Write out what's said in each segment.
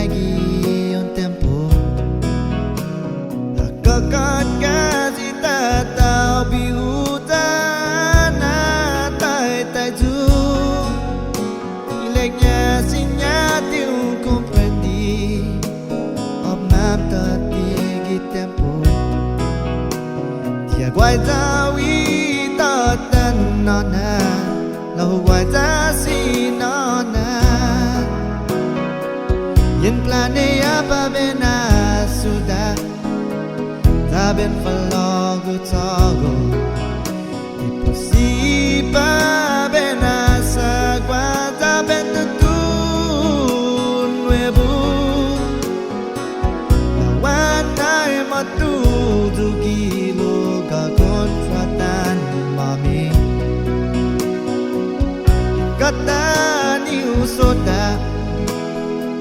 lagi un tempo Kakak kasih tak tahu bihutan tai tai tu Ileknya sinya tiu comprendí Omam tati tempo Dia guai tawi tan nona Lau guai ta si nona Yen plane apa bena sudah Ta ben fallo gutago Impossible bena sa guarda ben tutun nuevo Lawan matu tu gilo ka kontratan mami Kata ni usoda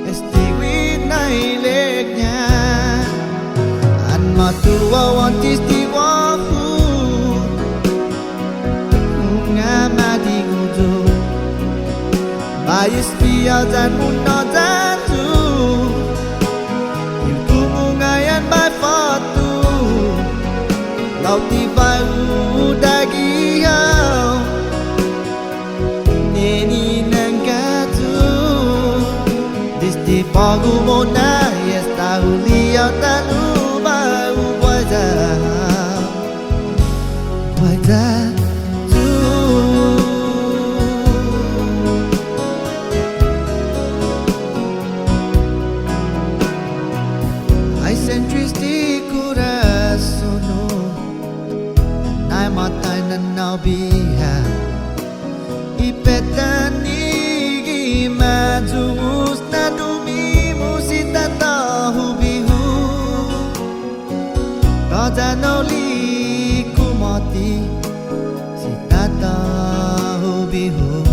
Estiwi naileknya An matua wantis di wafu Ngamadi ngudu Bayis biar dan munodatu Ilku mungayan bay fotu Lau tiba udah giau Neni nanggatu Disti pagu mona Yes tahu liau tak lupa Wajah tu Ai centristi corazono Nai matai nanau biha Ipetani gimaju Usta dumi musita tahu bihu Raja noli kumati Sita tahu bihu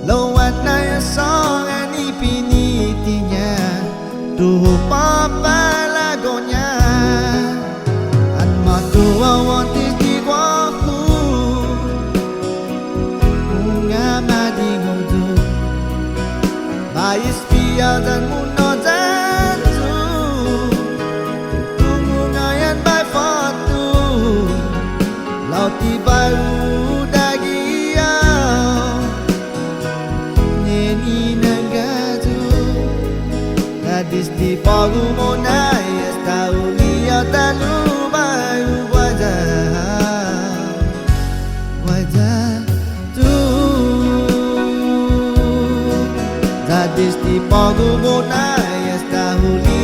Lawan naya song ani pinitinya Tuhu papa lagonya An matua wantis di waku Bunga madi ngudu Bayis biar dan munodan Tiba udah giau Neni nanggatu Gadis di pagu mona Yes tahu liau tak lupa Wajah tu Gadis di pagu mona Yes tahu liau